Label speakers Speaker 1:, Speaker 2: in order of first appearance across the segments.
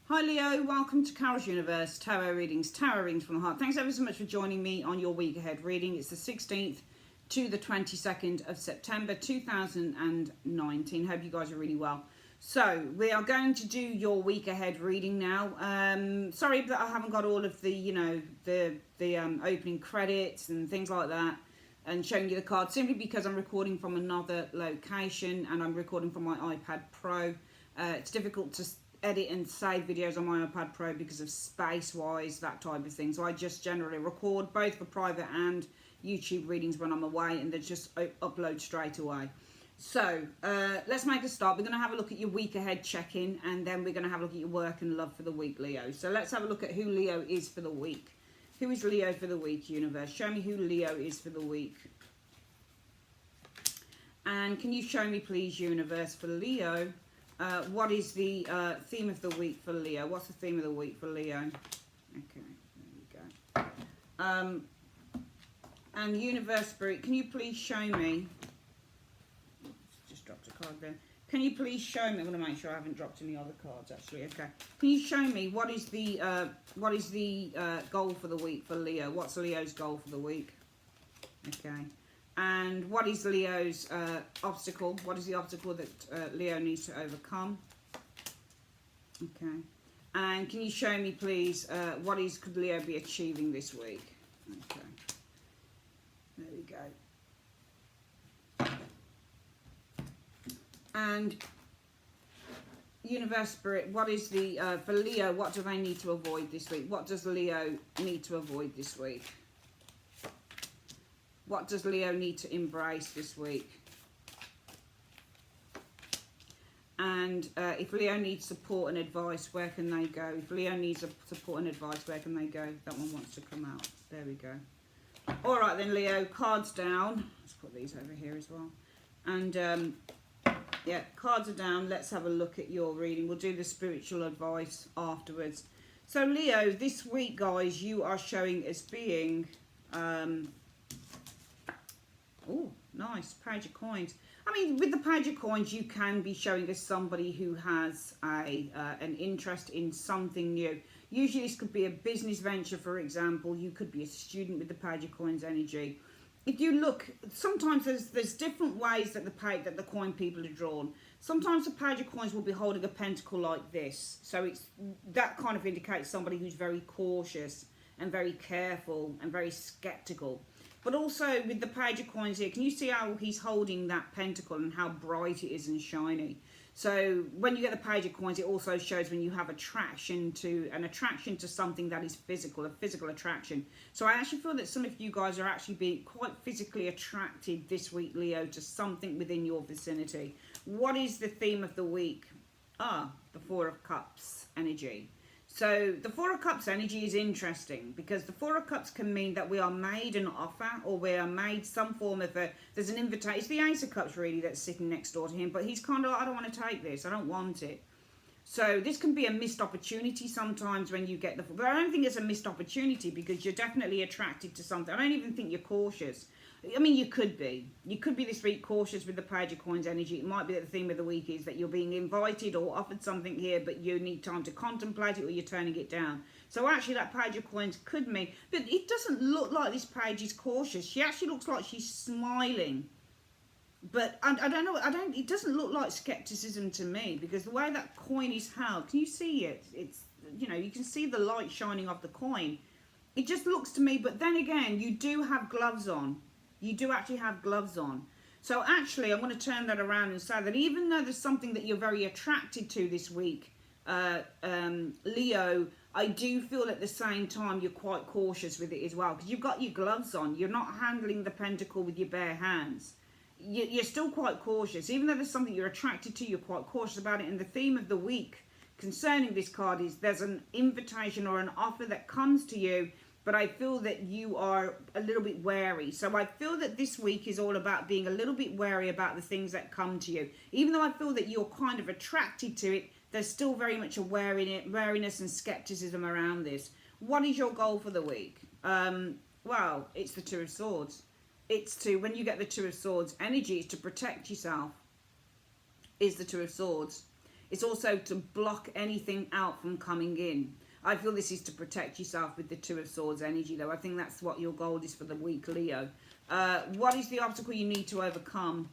Speaker 1: Hi Leo, welcome to Carol's Universe, Tarot Readings, Tarot Readings from the Heart. Thanks ever so much for joining me on your week ahead reading. It's the 16th to the 22nd of September 2019. Hope you guys are really well. So we are going to do your week ahead reading now. Sorry that I haven't got all of the, the opening credits and things like that and showing you the cards, simply because I'm recording from another location and I'm recording from my iPad Pro. It's difficult to edit and save videos on my iPad Pro because of space wise, that type of thing. So I just generally record both for private and YouTube readings when I'm away, and then just upload straight away. So let's make a start. We're going to have a look at your week ahead check-in, and then we're going to have a look at your work and love for the week, Leo. So let's have a look at who Leo is for the week. Who is Leo for the week, universe? Show me who Leo is for the week. And can you show me, please, universe, for Leo, what is the theme of the week for Leo? What's the theme of the week for Leo? Okay, there we go. And Universe Spirit, can you please show me? Just dropped a card there. Can you please show me? I'm going to make sure I haven't dropped any other cards. Actually, okay. Can you show me what is the goal for the week for Leo? What's Leo's goal for the week? Okay. And what is Leo's obstacle? What is the obstacle that Leo needs to overcome? Okay. And can you show me, please, could Leo be achieving this week? Okay. There we go. And Universe Spirit, what is the, for Leo, what do they need to avoid this week? What does Leo need to avoid this week? What does Leo need to embrace this week? And if Leo needs support and advice, where can they go? If Leo needs support and advice, where can they go? That one wants to come out. There we go. All right then, Leo, cards down. Let's put these over here as well. And yeah, cards are down. Let's have a look at your reading. We'll do the spiritual advice afterwards. So Leo, this week, guys, you are showing as being... oh, nice. Page of Coins. I mean, with the Page of Coins, you can be showing as somebody who has an interest in something new. Usually this could be a business venture, for example. You could be a student with the Page of Coins energy. If you look, sometimes there's different ways that the coin people are drawn. Sometimes the Page of Coins will be holding a pentacle like this. So that kind of indicates somebody who's very cautious and very careful and very skeptical. But also with the Page of Coins here, can you see how he's holding that pentacle and how bright it is and shiny? So when you get the Page of Coins, it also shows when you have an attraction to something that is physical, a physical attraction. So I actually feel that some of you guys are actually being quite physically attracted this week, Leo, to something within your vicinity. What is the theme of the week? The Four of Cups energy. So the Four of Cups energy is interesting because the Four of Cups can mean that we are made an offer, or we are made some form of there's an invitation. It's the Ace of Cups really that's sitting next door to him, but he's kind of like, I don't want to take this, I don't want it. So this can be a missed opportunity sometimes when you get but I don't think it's a missed opportunity because you're definitely attracted to something. I don't even think you're cautious. I mean, you could be this week cautious with the Page of Coins energy. It might be that the theme of the week is that you're being invited or offered something here, but you need time to contemplate it or you're turning it down. So actually that Page of Coins could mean, but it doesn't look like this page is cautious. She actually looks like she's smiling. But I don't know, it doesn't look like skepticism to me because the way that coin is held, can you see it? It's, you can see the light shining off the coin. It just looks to me, but then again, you do have gloves on. You do actually have gloves on. So actually, I'm going to turn that around and say that even though there's something that you're very attracted to this week, Leo, I do feel at the same time you're quite cautious with it as well because you've got your gloves on. You're not handling the pentacle with your bare hands. You're still quite cautious. Even though there's something you're attracted to, you're quite cautious about it. And the theme of the week concerning this card is there's an invitation or an offer that comes to you, but I feel that you are a little bit wary. So I feel that this week is all about being a little bit wary about the things that come to you. Even though I feel that you're kind of attracted to it, there's still very much a wariness and skepticism around this. What is your goal for the week? Well, it's the Two of Swords. When you get the Two of Swords energy, it's to protect yourself, is the Two of Swords. It's also to block anything out from coming in. I feel this is to protect yourself with the Two of Swords energy, though. I think that's what your goal is for the week, Leo. What is the obstacle you need to overcome?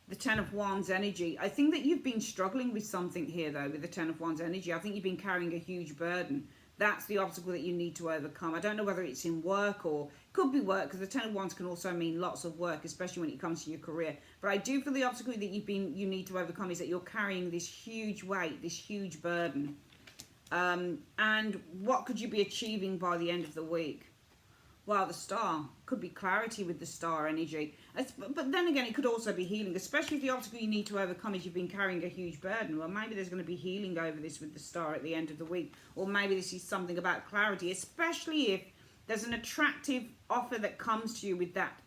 Speaker 1: The Ten of Wands energy. I think that you've been struggling with something here, though, with the Ten of Wands energy. I think you've been carrying a huge burden. That's the obstacle that you need to overcome. I don't know whether it's in work or could be work, because the Ten of Wands can also mean lots of work, especially when it comes to your career. But I do feel the obstacle that you need to overcome is that you're carrying this huge weight, this huge burden. And what could you be achieving by the end of the week? Well, the Star. Could be clarity with the Star energy. But then again, it could also be healing, especially if the obstacle you need to overcome is you've been carrying a huge burden. Well, maybe there's going to be healing over this with the Star at the end of the week. Or maybe this is something about clarity, especially if there's an attractive offer that comes to you with that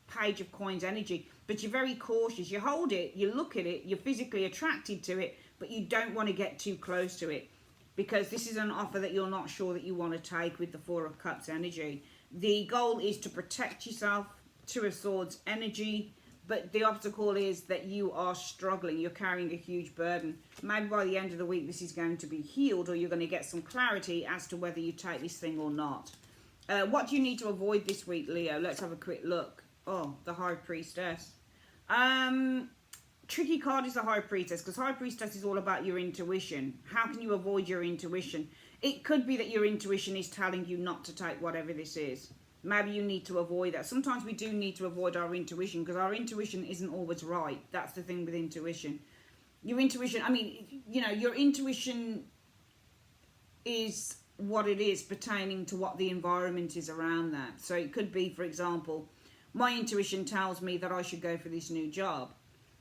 Speaker 1: Page of Coins energy. But you're very cautious. You hold it, you look at it, you're physically attracted to it, but you don't want to get too close to it, because this is an offer that you're not sure that you want to take with the Four of Cups energy. The goal is to protect yourself, Two of Swords energy, but the obstacle is that you are struggling. You're carrying a huge burden. Maybe by the end of the week this is going to be healed, or you're going to get some clarity as to whether you take this thing or not. What do you need to avoid this week, Leo? Let's have a quick look. Oh, the High Priestess. Tricky card is the High Priestess, because High Priestess is all about your intuition. How can you avoid your intuition? It could be that your intuition is telling you not to take whatever this is. Maybe you need to avoid that. Sometimes we do need to avoid our intuition, because our intuition isn't always right. That's the thing with intuition. Your intuition, I mean, you know, your intuition is what it is pertaining to what the environment is around that. So it could be, for example, my intuition tells me that I should go for this new job,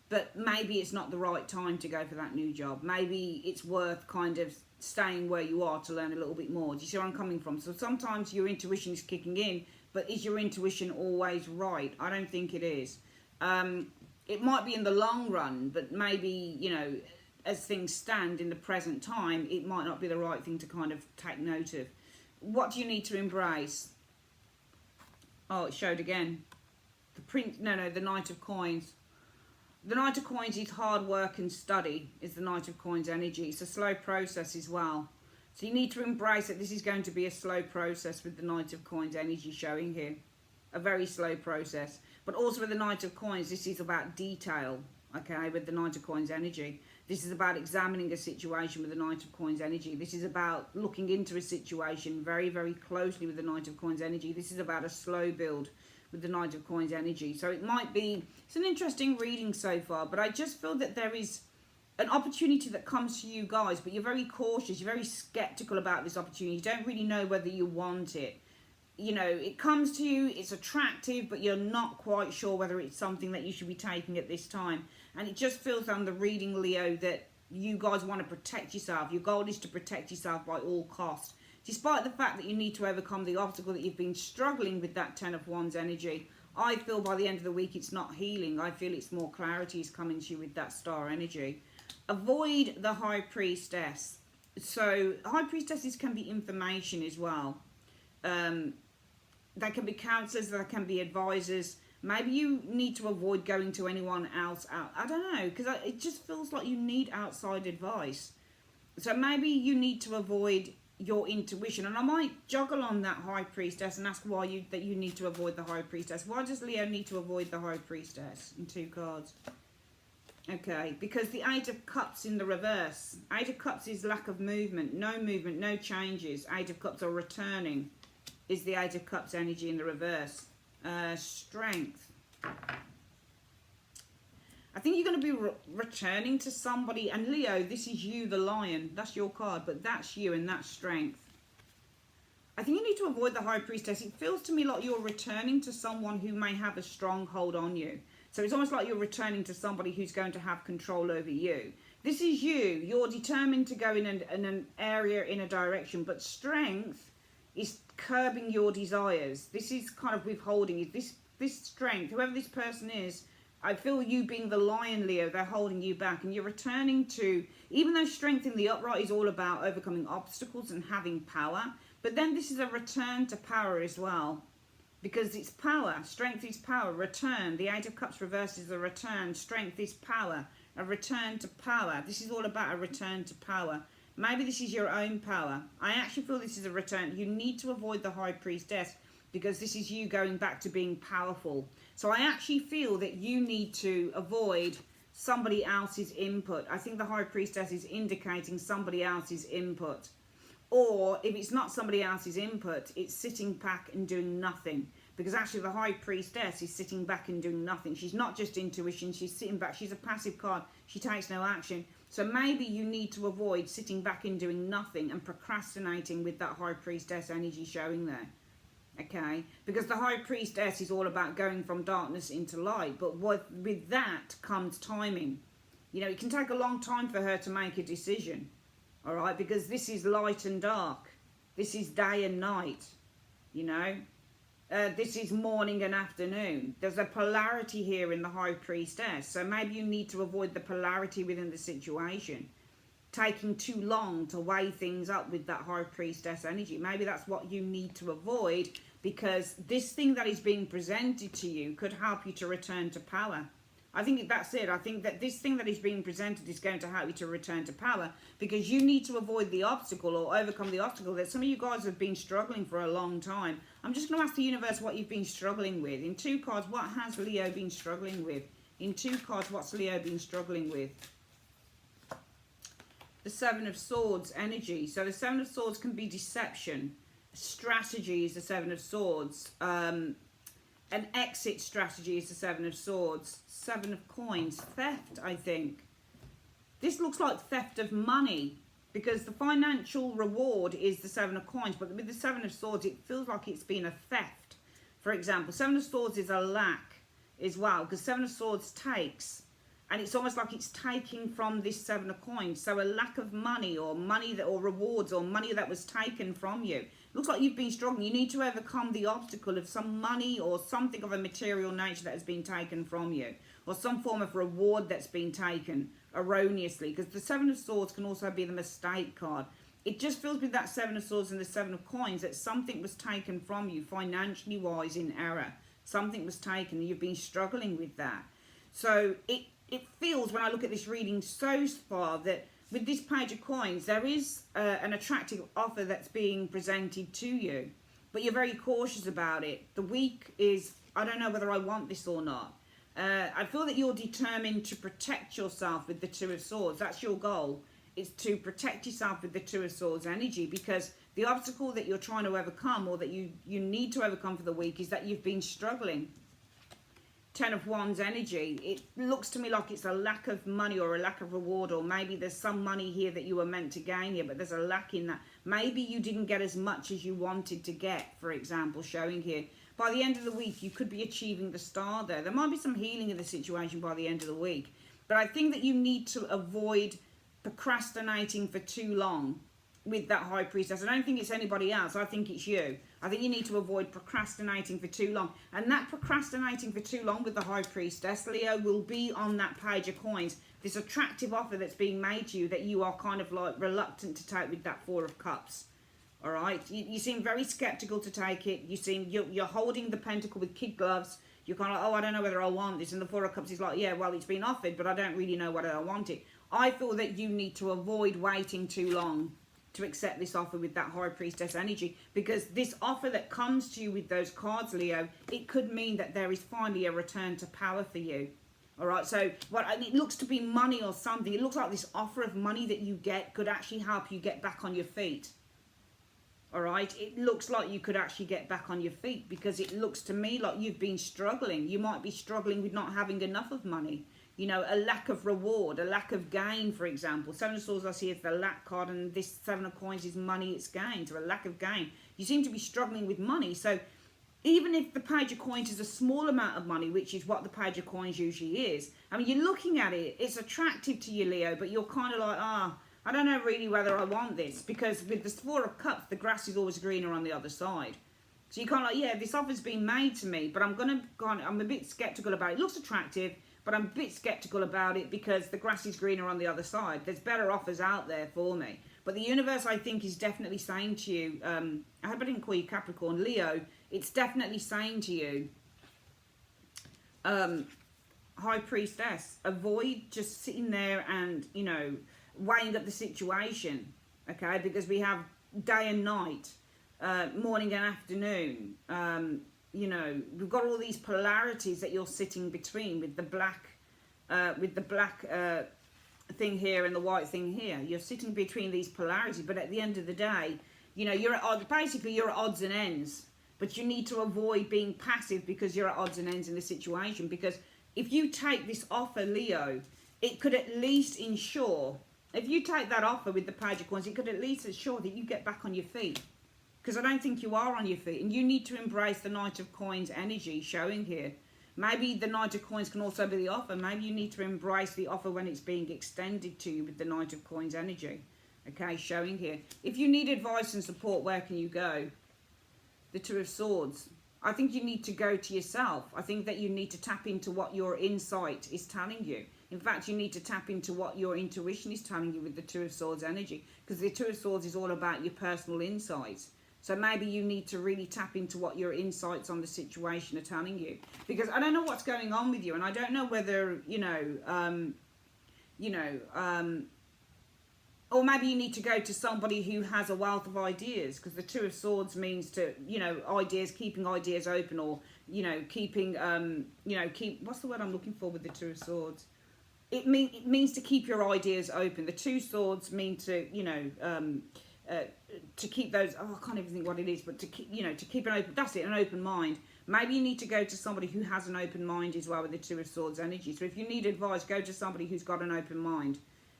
Speaker 1: but maybe it's not the right time to go for that new job. Maybe it's worth kind of staying where you are to learn a little bit more. Do you see where I'm coming from? So sometimes your intuition is kicking in, but is your intuition always right? I don't think it is. It might be in the long run, but maybe, you know, as things stand in the present time, it might not be the right thing to kind of take note of. What do you need to embrace? Oh, it showed again. The Knight of Coins. The Knight of Coins is hard work and study, is the Knight of Coins energy. It's a slow process as well. So you need to embrace that this is going to be a slow process with the Knight of Coins energy showing here. A very slow process. But also with the Knight of Coins, this is about detail, okay, with the Knight of Coins energy. This is about examining a situation with the Knight of Coins energy. This is about looking into a situation very, very closely with the Knight of Coins energy. This is about a slow build with the Knight of Coins energy. So it might be, it's an interesting reading so far, but I just feel that there is an opportunity that comes to you guys, but you're very cautious, you're very skeptical about this opportunity. You don't really know whether you want it. You know, it comes to you, it's attractive, but you're not quite sure whether it's something that you should be taking at this time. And it just feels on the reading, Leo, that you guys want to protect yourself. Your goal is to protect yourself by all costs. Despite the fact that you need to overcome the obstacle that you've been struggling with, that Ten of Wands energy, I feel by the end of the week it's not healing. I feel it's more clarity is coming to you with that Star energy. Avoid the High Priestess. So High Priestesses can be information as well. They can be counsellors, they can be advisors. Maybe you need to avoid going to anyone else out. I don't know, because it just feels like you need outside advice. So maybe you need to avoid your intuition. And I might juggle on that High Priestess and ask why you need to avoid the High Priestess. Why does Leo need to avoid the High Priestess in 2 cards? Okay, because the Eight of Cups in the reverse. Eight of Cups is lack of movement, no changes. Eight of Cups are returning, is the Eight of Cups energy in the reverse. Strength. I think you're going to be returning to somebody. And Leo, this is you, the Lion. That's your card, but that's you and that's strength. I think you need to avoid the High Priestess. It feels to me like you're returning to someone who may have a strong hold on you. So it's almost like you're returning to somebody who's going to have control over you. This is you. You're determined to go in an area, in a direction. But strength is curbing your desires. This is kind of withholding it. This strength, whoever this person is, I feel you being the Lion, Leo, they're holding you back. And you're returning to, even though strength in the upright is all about overcoming obstacles and having power, but then this is a return to power as well. Because it's power. Strength is power. Return. The Eight of Cups reversed is a return. Strength is power. A return to power. This is all about a return to power. Maybe this is your own power. I actually feel this is a return. You need to avoid the High Priestess because this is you going back to being powerful. So I actually feel that you need to avoid somebody else's input. I think the High Priestess is indicating somebody else's input. Or if it's not somebody else's input, it's sitting back and doing nothing. Because actually the High Priestess is sitting back and doing nothing. She's not just intuition, she's sitting back. She's a passive card. She takes no action. So maybe you need to avoid sitting back and doing nothing and procrastinating with that High Priestess energy showing there. Okay? Because the High Priestess is all about going from darkness into light. But with that comes timing. You know, it can take a long time for her to make a decision. All right? Because this is light and dark. This is day and night. You know? This is morning and afternoon. There's a polarity here in the High Priestess. So maybe you need to avoid the polarity within the situation. Taking too long to weigh things up with that High Priestess energy. Maybe that's what you need to avoid, because this thing that is being presented to you could help you to return to power. I think that's it. I think that this thing that is being presented is going to help you to return to power, because you need to avoid the obstacle or overcome the obstacle that some of you guys have been struggling for a long time. I'm just going to ask the universe what you've been struggling with. In 2 cards, what has Leo been struggling with? In 2 cards, what's Leo been struggling with? The 7 of Swords energy. So the 7 of Swords can be deception. Strategy is the 7 of Swords. An exit strategy is the 7 of Swords. 7 of Coins. Theft, I think. This looks like theft of money, because the financial reward is the 7 of Coins, but with the 7 of Swords, it feels like it's been a theft. For example, 7 of Swords is a lack as well, because 7 of Swords takes, and it's almost like it's taking from this 7 of Coins. So a lack of money, or money that, or rewards, or money that was taken from you. Looks like you've been struggling. You need to overcome the obstacle of some money or something of a material nature that has been taken from you, or some form of reward that's been taken erroneously, because the 7 of Swords can also be the mistake card. It just feels with that 7 of Swords and the 7 of Coins that something was taken from you financially wise in error. Something was taken and you've been struggling with that. So it feels, when I look at this reading so far, that with this Page of Coins, there is an attractive offer that's being presented to you, but you're very cautious about it. The week is, I don't know whether I want this or not. I feel that you're determined to protect yourself with the 2 of Swords. That's your goal, is to protect yourself with the 2 of Swords energy, because the obstacle that you're trying to overcome, or that you need to overcome for the week, is that you've been struggling. 10 of Wands energy. It looks to me like it's a lack of money or a lack of reward, or maybe there's some money here that you were meant to gain here, but there's a lack in that. Maybe you didn't get as much as you wanted to get, for example, showing here. By the end of the week, you could be achieving the star there. There might be some healing in the situation by the end of the week, but I think that you need to avoid procrastinating for too long with that High Priestess. I don't think it's anybody else. I think it's you. I think you need to avoid procrastinating for too long. And that procrastinating for too long with the High Priestess, Leo, will be on that Page of Coins. This attractive offer that's being made to you that you are kind of like reluctant to take with that 4 of Cups. All right? You seem very skeptical to take it. You seem, you're holding the pentacle with kid gloves. You're kind of like, oh, I don't know whether I want this. And the 4 of Cups is like, yeah, well, it's been offered, but I don't really know whether I want it. I feel that you need to avoid waiting too long to accept this offer with that High Priestess energy, because this offer that comes to you with those cards, Leo, it could mean that there is finally a return to power for you. All right, so it looks to be money or something. It looks like this offer of money that you get could actually help you get back on your feet. All right, it looks like you could actually get back on your feet, because it looks to me like you've been struggling. You might be struggling with not having enough of money. You know, a lack of reward, a lack of gain, for example. 7 of Swords I see is the lack card, and this 7 of Coins is money it's gained, so a lack of gain. You seem to be struggling with money. So even if the Page of Coins is a small amount of money, which is what the Page of Coins usually is, I mean, you're looking at it, it's attractive to you, Leo, but you're kind of like, I don't know really whether I want this, because with the 4 of Cups, the grass is always greener on the other side. So you're kind of like, yeah, this offer's been made to me, but I'm a bit skeptical about it. It looks attractive, but I'm a bit skeptical about it because the grass is greener on the other side. There's better offers out there for me. But the universe, I think, is definitely saying to you, I hope I didn't call you Capricorn, Leo, it's definitely saying to you, High Priestess, avoid just sitting there and, you know, weighing up the situation, okay? Because we have day and night, morning and afternoon. You know, we've got all these polarities that you're sitting between with the black thing here and the white thing here. You're sitting between these polarities, but at the end of the day, you know, you're at odds. Basically, you're at odds and ends. But you need to avoid being passive because you're at odds and ends in the situation. Because if you take this offer, Leo, it could at least ensure, if you take that offer with the Page of Coins, it could at least ensure that you get back on your feet. Because I don't think you are on your feet. And you need to embrace the Knight of Coins energy showing here. Maybe the Knight of Coins can also be the offer. Maybe you need to embrace the offer when it's being extended to you with the Knight of Coins energy. Okay, showing here. If you need advice and support, where can you go? The Two of Swords. I think you need to go to yourself. I think that you need to tap into what your insight is telling you. In fact, you need to tap into what your intuition is telling you with the Two of Swords energy. Because the Two of Swords is all about your personal insights. So maybe you need to really tap into what your insights on the situation are telling you. Because I don't know what's going on with you. And I don't know whether, or maybe you need to go to somebody who has a wealth of ideas, because the Two of Swords means to, ideas, keeping ideas open, or, keeping, what's the word I'm looking for with the Two of Swords? It means to keep your ideas open. The Two Swords mean to, to keep those, I can't even think what it is, but to keep, to keep an open, that's it, an open mind. Maybe you need to go to somebody who has an open mind as well with the Two of Swords energy. So if you need advice, go to somebody who's got an open mind,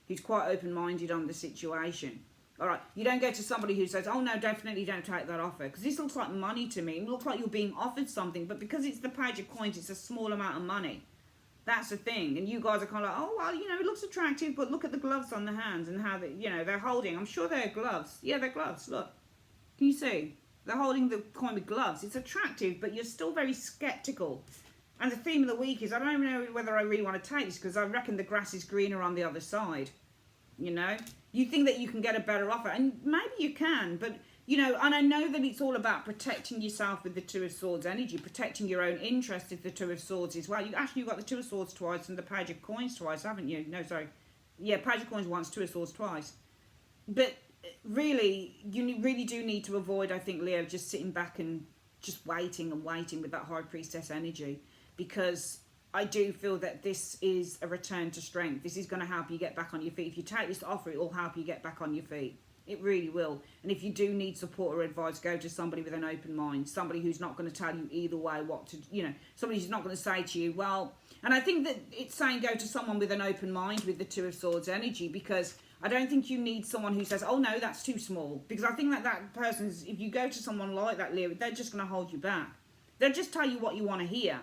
Speaker 1: who's quite open-minded on the situation. All right, you don't go to somebody who says, oh no, definitely don't take that offer, because this looks like money to me. It looks like you're being offered something, but because it's the Page of Coins, it's a small amount of money. That's the thing. And you guys are kind of like, oh, well, it looks attractive, but look at the gloves on the hands and how they, they're holding. I'm sure they're gloves. Yeah, they're gloves. Look. Can you see? They're holding the coin with gloves. It's attractive, but you're still very skeptical. And the theme of the week is, I don't even know whether I really want to take this, because I reckon the grass is greener on the other side. You think that you can get a better offer, and maybe you can, but and I know that it's all about protecting yourself with the Two of Swords energy, protecting your own interest with the Two of Swords as well. You've got the Two of Swords twice and the Page of Coins twice, haven't you? No, sorry. Yeah, Page of Coins once, Two of Swords twice. But really, you really do need to avoid, I think, Leo, just sitting back and just waiting and waiting with that High Priestess energy, because I do feel that this is a return to strength. This is going to help you get back on your feet. If you take this offer, it will help you get back on your feet. It really will. And if you do need support or advice, go to somebody with an open mind. Somebody who's not going to tell you either way what to, somebody who's not going to say to you, well, and I think that it's saying go to someone with an open mind with the Two of Swords energy, because I don't think you need someone who says, oh no, that's too small. Because I think that person's, if you go to someone like that, Leo, they're just going to hold you back. They'll just tell you what you want to hear.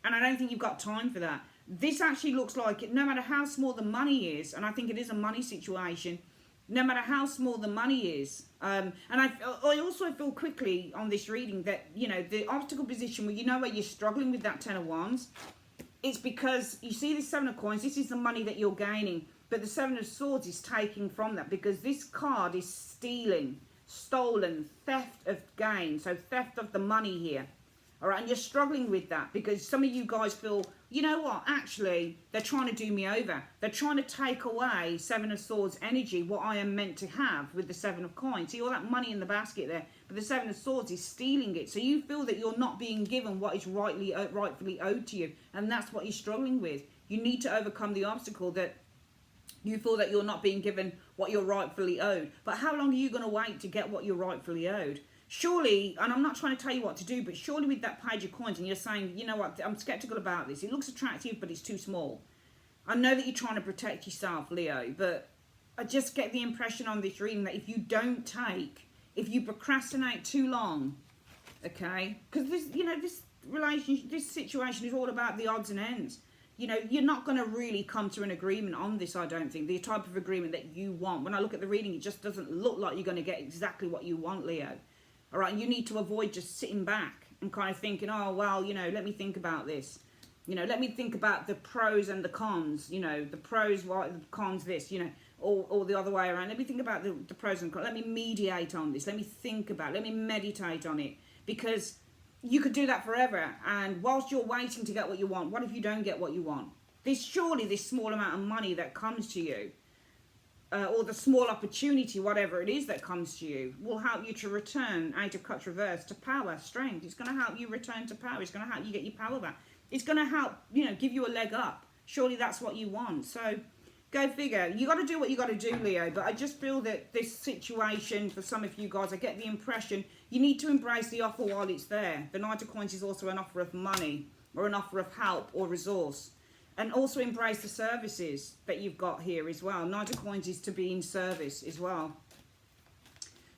Speaker 1: And I don't think you've got time for that. This actually looks like, no matter how small the money is, and I think it is a money situation, no matter how small the money is, and I also feel quickly on this reading that, the obstacle position where where you're struggling with that Ten of Wands, it's because you see this Seven of Coins, this is the money that you're gaining, but the Seven of Swords is taking from that, because this card is stealing, stolen, theft of gain, so theft of the money here. All right, and you're struggling with that because some of you guys feel, you know what, actually, they're trying to do me over. They're trying to take away Seven of Swords energy, what I am meant to have with the Seven of Coins. See all that money in the basket there, but the Seven of Swords is stealing it. So you feel that you're not being given what is rightfully owed to you, and that's what you're struggling with. You need to overcome the obstacle that you feel that you're not being given what you're rightfully owed. But how long are you going to wait to get what you're rightfully owed? Surely, and I'm not trying to tell you what to do, but surely with that Page of Coins, and you're saying, you know what, I'm skeptical about this. It looks attractive, but it's too small. I know that you're trying to protect yourself, Leo, but I just get the impression on this reading that if you don't take, if you procrastinate too long, okay, because this, this relationship, this situation is all about the odds and ends. You're not going to really come to an agreement on this, I don't think. The type of agreement that you want. When I look at the reading, it just doesn't look like you're going to get exactly what you want, Leo. All right, you need to avoid just sitting back and kind of thinking, oh, well, let me think about this. Let me think about the pros and the cons, the pros, the cons this, or the other way around. Let me think about the pros and cons. Let me mediate on this. Let me think about it. Let me meditate on it. Because you could do that forever. And whilst you're waiting to get what you want, what if you don't get what you want? Surely this small amount of money that comes to you, or the small opportunity, whatever it is that comes to you, will help you to return Eight of Cups reverse to power, strength. It's going to help you return to power. It's going to help you get your power back. It's going to help, give you a leg up. Surely that's what you want. So go figure. You got to do what you got to do, Leo. But I just feel that this situation, for some of you guys, I get the impression you need to embrace the offer while it's there. The Knight of Coins is also an offer of money or an offer of help or resource. And also embrace the services that you've got here as well. Knight of Coins is to be in service as well.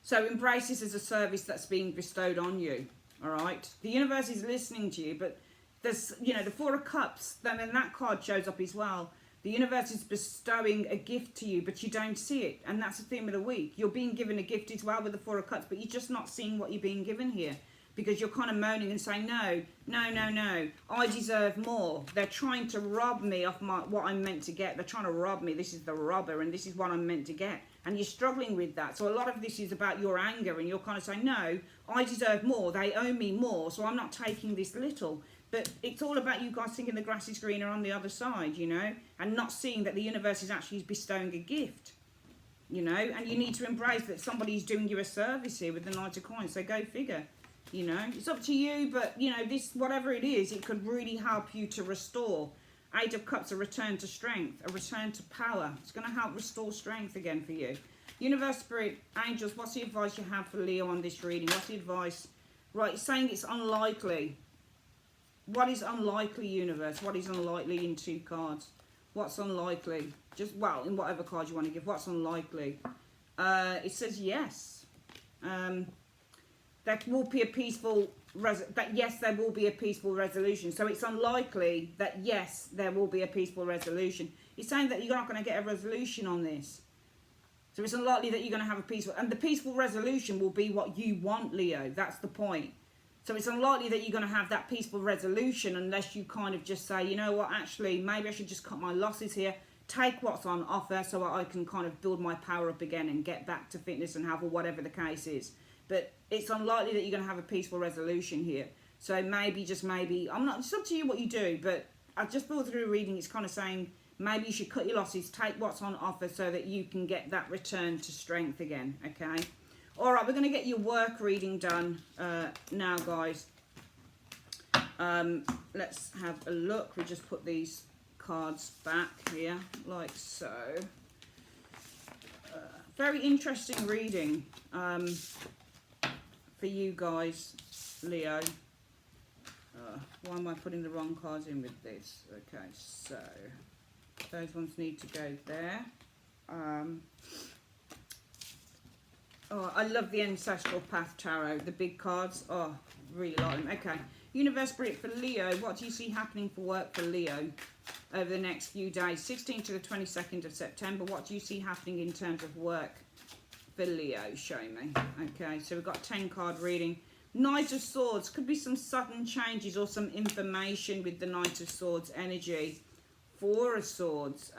Speaker 1: So embrace this as a service that's being bestowed on you. All right. The universe is listening to you, but there's, the Four of Cups, then that card shows up as well. The universe is bestowing a gift to you, but you don't see it. And that's the theme of the week. You're being given a gift as well with the Four of Cups, but you're just not seeing what you're being given here. Because you're kind of moaning and saying, no, I deserve more. They're trying to rob me of what I'm meant to get. They're trying to rob me. This is the robber, and this is what I'm meant to get. And you're struggling with that. So a lot of this is about your anger, and you're kind of saying, no, I deserve more. They owe me more, so I'm not taking this little. But it's all about you guys thinking the grass is greener on the other side, and not seeing that the universe is actually bestowing a gift, and you need to embrace that somebody's doing you a service here with the Knight of Coins. So go figure. It's up to you, but, this, whatever it is, it could really help you to restore. Eight of Cups, a return to strength, a return to power. It's going to help restore strength again for you. Universe, Spirit, Angels, what's the advice you have for Leo on this reading? What's the advice? Right, it's saying it's unlikely. What is unlikely, Universe? What is unlikely in two cards? What's unlikely? Just, well, in whatever card you want to give. What's unlikely? It says yes. There will be a peaceful, yes, there will be a peaceful resolution. So it's unlikely that, yes, there will be a peaceful resolution. It's saying that you're not going to get a resolution on this. So it's unlikely that you're going to have a peaceful, and the peaceful resolution will be what you want, Leo. That's the point. So it's unlikely that you're going to have that peaceful resolution unless you kind of just say, you know what, actually, maybe I should just cut my losses here, take what's on offer so I can kind of build my power up again and get back to fitness and health, or whatever the case is. But it's unlikely that you're going to have a peaceful resolution here. So maybe, just maybe, it's up to you what you do, but I just thought through reading, it's kind of saying maybe you should cut your losses, take what's on offer so that you can get that return to strength again, okay? All right, we're going to get your work reading done now, guys. Let's have a look. We just put these cards back here, like so. Very interesting reading. For you guys, Leo. Why am I putting the wrong cards in with this? Okay, so those ones need to go there. Oh, I love the Ancestral Path Tarot, the big cards. Oh, really like them. Okay, Universe, Spirit, for Leo, what do you see happening for work for Leo over the next few days? 16th to the 22nd of September, what do you see happening in terms of work for Leo? Show me. Okay, so we've got 10 card reading. Knight of Swords, could be some sudden changes or some information with the Knight of Swords energy. Four of Swords.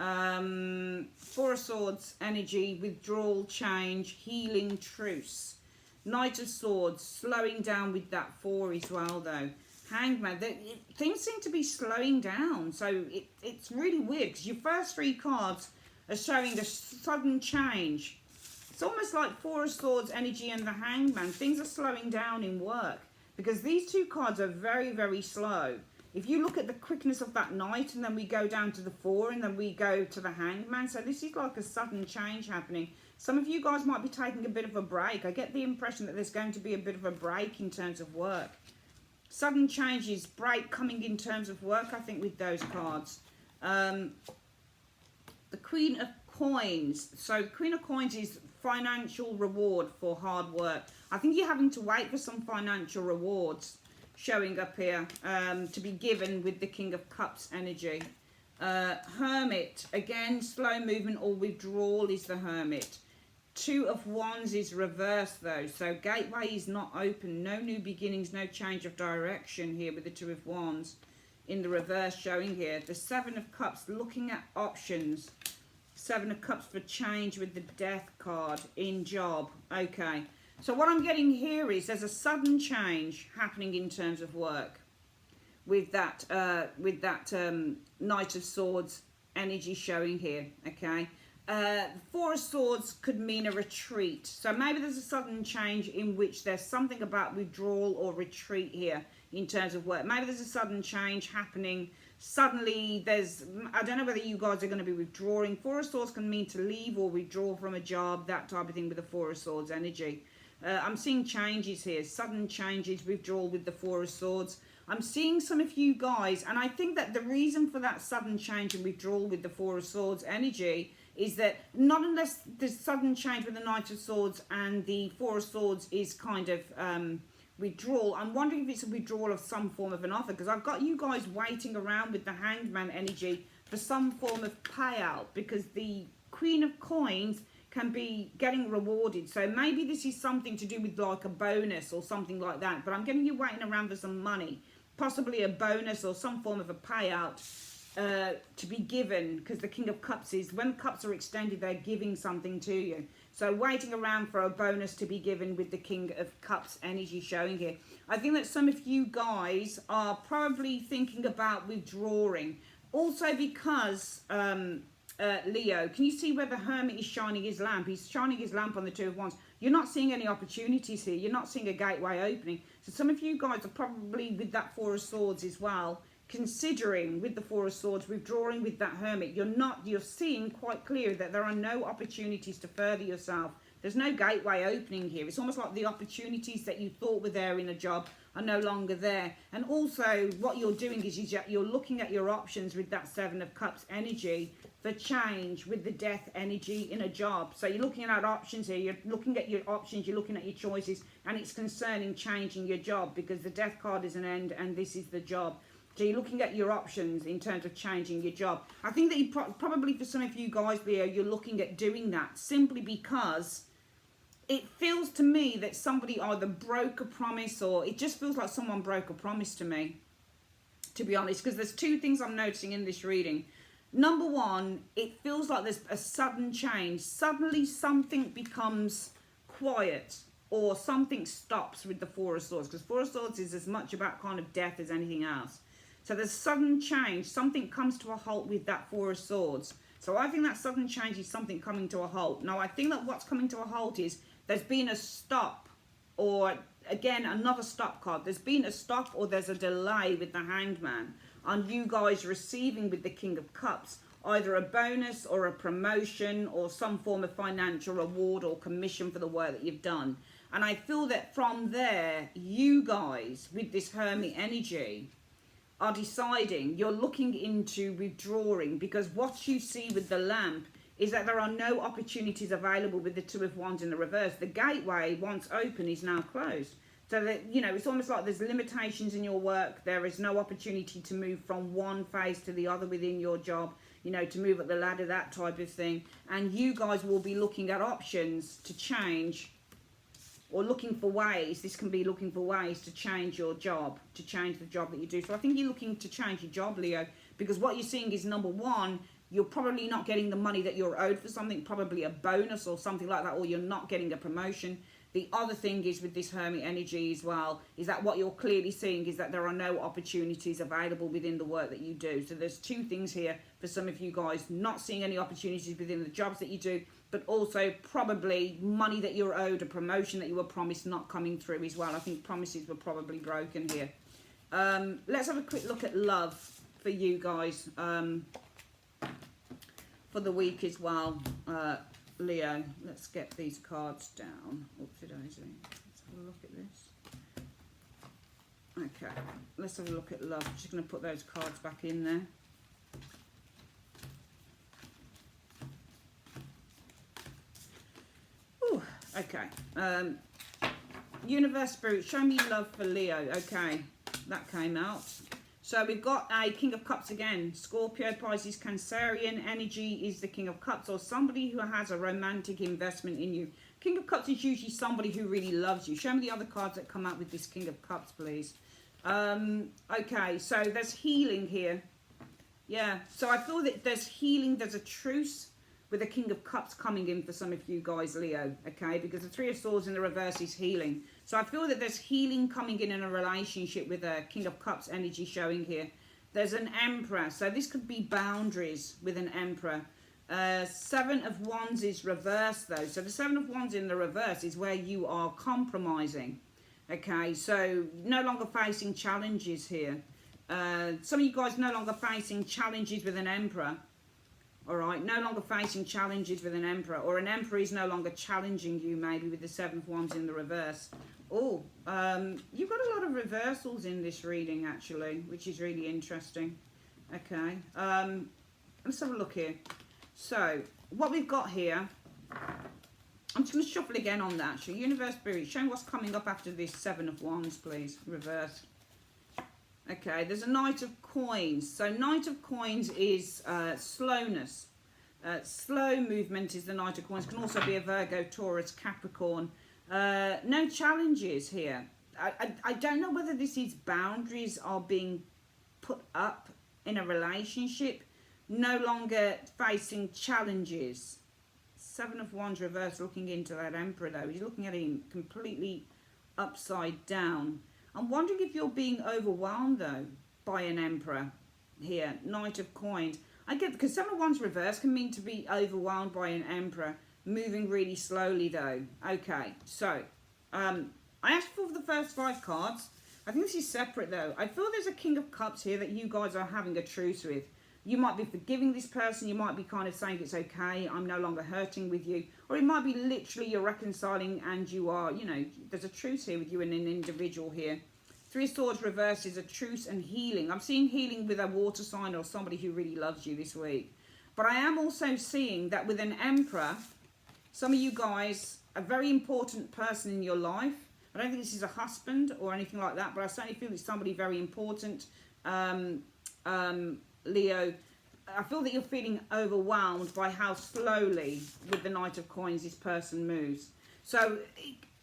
Speaker 1: Four of Swords energy, withdrawal, change, healing, truce. Knight of Swords, slowing down with that four as well though. Hangman, things seem to be slowing down, so it's really weird because your first three cards are showing a sudden change. It's almost like Four of Swords energy and the Hangman. Things are slowing down in work because these two cards are very, very slow. If you look at the quickness of that Knight, and then we go down to the four, and then we go to the Hangman. So this is like a sudden change happening. Some of you guys might be taking a bit of a break. I get the impression that there's going to be a bit of a break in terms of work. Sudden changes, break coming in terms of work, I think, with those cards. The Queen of Coins. So the Queen of Coins is financial reward for hard work. I think you're having to wait for some financial rewards showing up here to be given with the King of Cups energy. Hermit, again, slow movement or withdrawal is the Hermit. Two of Wands is reversed though, so gateway is not open. No new beginnings, no change of direction here with the Two of Wands in the reverse showing here. The Seven of Cups, looking at options. Seven of Cups for change with the Death card in job. Okay, So what I'm getting here is there's a sudden change happening in terms of work with that Knight of Swords energy showing here, okay? Four of Swords could mean a retreat. So maybe there's a sudden change in which there's something about withdrawal or retreat here in terms of work. Maybe there's a sudden change happening. Suddenly there's, I don't know whether you guys are going to be withdrawing. Four of Swords can mean to leave or withdraw from a job, that type of thing with the Four of Swords energy. I'm seeing changes here, sudden changes, withdrawal with the Four of Swords. I'm seeing some of you guys, and I think that the reason for that sudden change and withdrawal with the Four of Swords energy is that not unless the sudden change with the Knight of Swords and the Four of Swords is kind of withdrawal. I'm wondering if it's a withdrawal of some form of an offer, because I've got you guys waiting around with the Hanged Man energy for some form of payout, because the Queen of Coins can be getting rewarded. So maybe this is something to do with like a bonus or something like that, but I'm getting you waiting around for some money, possibly a bonus or some form of a payout to be given, because the King of Cups is, when cups are extended, they're giving something to you. So waiting around for a bonus to be given with the King of Cups energy showing here. I think that some of you guys are probably thinking about withdrawing. Also because Leo, can you see where the Hermit is shining his lamp? He's shining his lamp on the Two of Wands. You're not seeing any opportunities here. You're not seeing a gateway opening. So some of you guys are probably with that Four of Swords as well, considering with the Four of Swords, withdrawing with that Hermit. You're seeing quite clear that there are no opportunities to further yourself. There's no gateway opening here. It's almost like the opportunities that you thought were there in a job are no longer there. And also what you're doing is you're looking at your options with that Seven of Cups energy for change with the Death energy in a job. So you're looking at options here. You're looking at your options. You're looking at your choices. And it's concerning changing your job, because the Death card is an end and this is the job. So you're looking at your options in terms of changing your job. I think that you probably for some of you guys, Leo, you're looking at doing that simply because it feels to me that somebody either broke a promise, or it just feels like someone broke a promise to me, to be honest, because there's two things I'm noticing in this reading. Number one, it feels like there's a sudden change. Suddenly something becomes quiet or something stops with the Four of Swords, because Four of Swords is as much about kind of death as anything else. So there's sudden change. Something comes to a halt with that Four of Swords. So I think that sudden change is something coming to a halt. Now, I think that what's coming to a halt is there's been a stop, or again, another stop card. There's been a stop or there's a delay with the Hanged Man on you guys receiving with the King of Cups either a bonus or a promotion or some form of financial reward or commission for the work that you've done. And I feel that from there, you guys with this Hermit energy are deciding, you're looking into withdrawing, because what you see with the lamp is that there are no opportunities available with the Two of Wands in the reverse. The gateway, once open, is now closed. So that, you know, it's almost like there's limitations in your work. There is no opportunity to move from one phase to the other within your job, you know, to move up the ladder, that type of thing. And you guys will be looking at options to change, or looking for ways. This can be looking for ways to change your job, to change the job that you do. So I think you're looking to change your job, Leo, because what you're seeing is, number one, you're probably not getting the money that you're owed for something, probably a bonus or something like that, or you're not getting a promotion. The other thing is with this Hermit energy as well, is that what you're clearly seeing is that there are no opportunities available within the work that you do. So there's two things here for some of you guys: not seeing any opportunities within the jobs that you do, but also probably money that you're owed, a promotion that you were promised not coming through as well. I think promises were probably broken here. Let's have a quick look at love for you guys for the week as well. Leo, let's get these cards down. Oopsie daisy. Let's have a look at this. Okay, let's have a look at love. I'm just going to put those cards back in there. Ooh, okay. Universe Spirit, show me love for Leo. Okay, that came out. So we've got a King of Cups again. Scorpio, Pisces, Cancerian energy is the King of Cups, or somebody who has a romantic investment in you. King of Cups is usually somebody who really loves you. Show me the other cards that come out with this King of Cups, please. Okay, so there's healing here. Yeah, so I feel that there's healing, there's a truce with the King of Cups coming in for some of you guys, Leo, okay? Because the Three of Swords in the reverse is healing. So I feel that there's healing coming in a relationship with a King of Cups energy showing here. There's an Emperor, so this could be boundaries with an Emperor. Seven of Wands is reversed though. So the Seven of Wands in the reverse is where you are compromising. Okay, so no longer facing challenges here. Some of you guys no longer facing challenges with an Emperor. All right, no longer facing challenges with an Emperor. Or an Emperor is no longer challenging you maybe with the Seven of Wands in the reverse. Oh, you've got a lot of reversals in this reading actually, which is really interesting. Okay, let's have a look here. So, what we've got here, I'm just going to shuffle again on that. So, Universe Spirit, show me what's coming up after this Seven of Wands, please. Reverse. Okay, there's a Knight of Coins. So, Knight of Coins is slowness. Slow movement is the Knight of Coins. Can also be a Virgo, Taurus, Capricorn. No challenges here. I don't know whether this is boundaries are being put up in a relationship. No longer facing challenges. Seven of Wands reverse, looking into that Emperor though. He's looking at him completely upside down. I'm wondering if you're being overwhelmed though by an Emperor here. Knight of Coins. I get, because Seven of Wands reverse can mean to be overwhelmed by an Emperor. Moving really slowly though. Okay, so I asked for the first 5 cards. I think this is separate though. I feel there's a King of Cups here that you guys are having a truce with. You might be forgiving this person. You might be kind of saying it's okay. I'm no longer hurting with you. Or it might be literally you're reconciling and you are, you know, there's a truce here with you and an individual here. Three of Swords reverse is a truce and healing. I'm seeing healing with a water sign or somebody who really loves you this week. But I am also seeing that with an Emperor, some of you guys, a very important person in your life. I don't think this is a husband or anything like that, but I certainly feel it's somebody very important. Leo, I feel that you're feeling overwhelmed by how slowly with the Knight of Coins this person moves. So,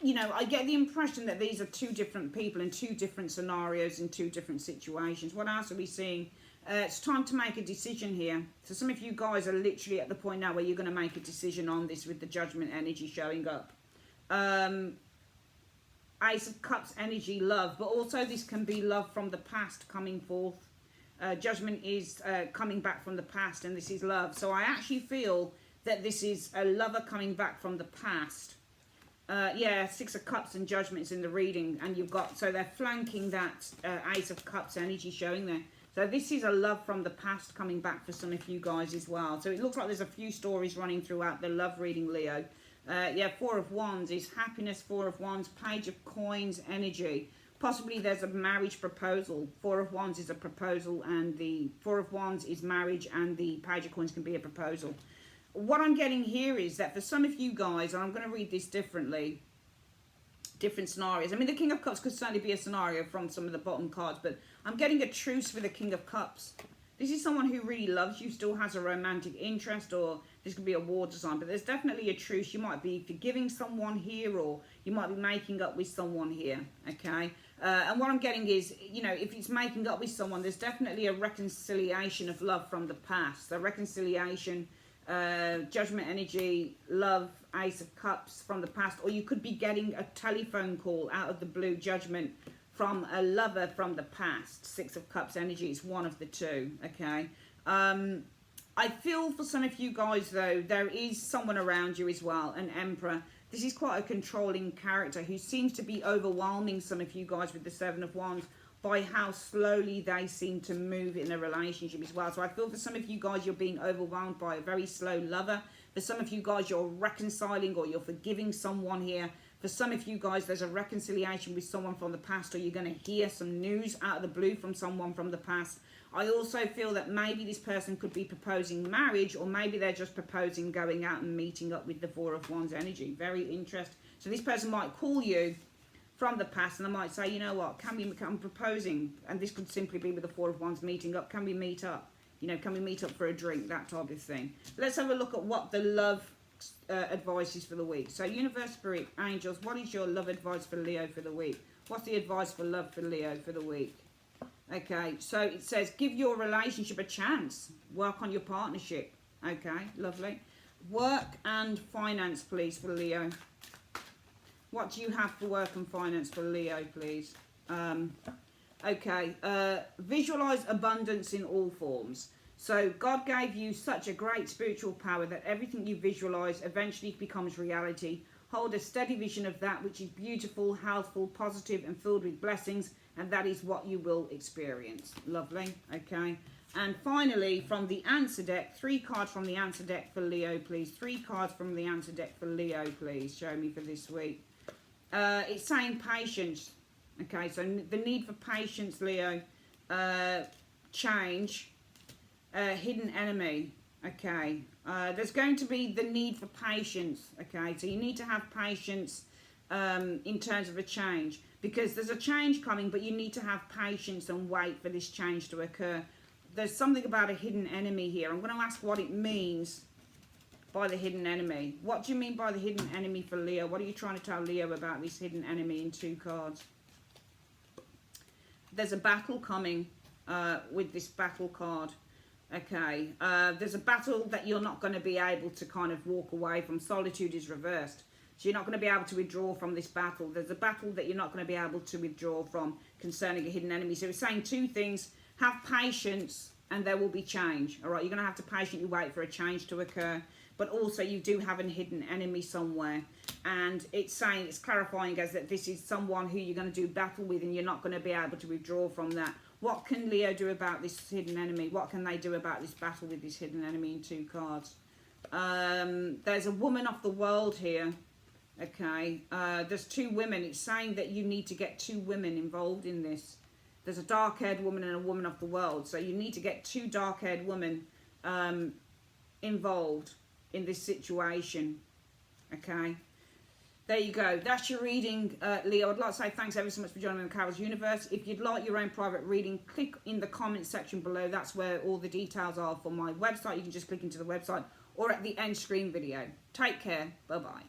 Speaker 1: you know, I get the impression that these are 2 different people in 2 different scenarios in 2 different situations. What else are we seeing? It's time to make a decision here. So some of you guys are literally at the point now where you're going to make a decision on this with the Judgment energy showing up. Ace of Cups energy, love, but also this can be love from the past coming forth. Judgment is coming back from the past, and this is love. So I actually feel that this is a lover coming back from the past. Yeah, 6 of Cups and Judgment is in the reading, and you've got, so they're flanking that Ace of Cups energy showing there. So this is a love from the past coming back for some of you guys as well. So it looks like there's a few stories running throughout the love reading, Leo. Yeah, 4 of Wands is happiness, 4 of Wands, Page of Coins energy. Possibly there's a marriage proposal. 4 of Wands is a proposal, and the 4 of Wands is marriage, and the Page of Coins can be a proposal. What I'm getting here is that for some of you guys, and I'm going to read this differently, different scenarios. I mean, the King of Cups could certainly be a scenario from some of the bottom cards, but I'm getting a truce with the King of Cups. This is someone who really loves you, still has a romantic interest, or this could be a water sign, but there's definitely a truce. You might be forgiving someone here, or you might be making up with someone here, okay? And what I'm getting is, you know, if it's making up with someone, there's definitely a reconciliation of love from the past. A reconciliation, Judgment energy, love, Ace of Cups from the past. Or you could be getting a telephone call out of the blue, Judgment, from a lover from the past. 6 of Cups energy is one of the 2, okay? I feel for some of you guys, though, there is someone around you as well, an Emperor. This is quite a controlling character who seems to be overwhelming some of you guys with the 7 of Wands by how slowly they seem to move in a relationship as well. So I feel for some of you guys, you're being overwhelmed by a very slow lover. For some of you guys, you're reconciling or you're forgiving someone here. For some of you guys, there's a reconciliation with someone from the past, or you're going to hear some news out of the blue from someone from the past. I also feel that maybe this person could be proposing marriage, or maybe they're just proposing going out and meeting up with the 4 of Wands energy. Very interesting. So this person might call you from the past, and I might say, you know what, I'm proposing, and this could simply be with the 4 of Wands meeting up. Can we meet up? You know, can we meet up for a drink? That type of thing. Let's have a look at what the love advice is for the week. So Universe, Spirit, Angels, what is your love advice for Leo for the week? What's the advice for love for Leo for the week? Okay, so it says give your relationship a chance. Work on your partnership. Okay, lovely. Work and finance, please, for Leo. What do you have for work and finance for Leo, please? Okay. Visualize abundance in all forms. So God gave you such a great spiritual power that everything you visualize eventually becomes reality. Hold a steady vision of that which is beautiful, healthful, positive, and filled with blessings, and that is what you will experience. Lovely. Okay. And finally, from the answer deck, 3 cards from the answer deck for Leo, please. 3 cards from the answer deck for Leo, please. Show me for this week. It's saying patience. Okay, so the need for patience, Leo. Change. Hidden enemy. Okay. There's going to be the need for patience. Okay, so you need to have patience in terms of a change. Because there's a change coming, but you need to have patience and wait for this change to occur. There's something about a hidden enemy here. I'm going to ask what it means by the hidden enemy. What do you mean by the hidden enemy for Leo? What are you trying to tell Leo about this hidden enemy in 2 cards? There's a battle coming with this battle card. Okay. There's a battle that you're not going to be able to kind of walk away from. Solitude is reversed. So you're not going to be able to withdraw from this battle. There's a battle that you're not going to be able to withdraw from concerning a hidden enemy. So it's saying 2 things. Have patience and there will be change. All right, you're going to have to patiently wait for a change to occur. But also you do have a hidden enemy somewhere. And it's saying, it's clarifying as that this is someone who you're going to do battle with and you're not going to be able to withdraw from that. What can Leo do about this hidden enemy? What can they do about this battle with this hidden enemy in 2 cards? There's a woman of the world here. Okay, there's 2 women. It's saying that you need to get 2 women involved in this. There's a dark-haired woman and a woman of the world. So you need to get 2 dark-haired women involved in this situation. Okay. There you go. That's your reading, Leo. I'd like to say thanks ever so much for joining me on Carol's Universe. If you'd like your own private reading, click in the comment section below. That's where all the details are for my website. You can just click into the website or at the end screen video. Take care. Bye-bye.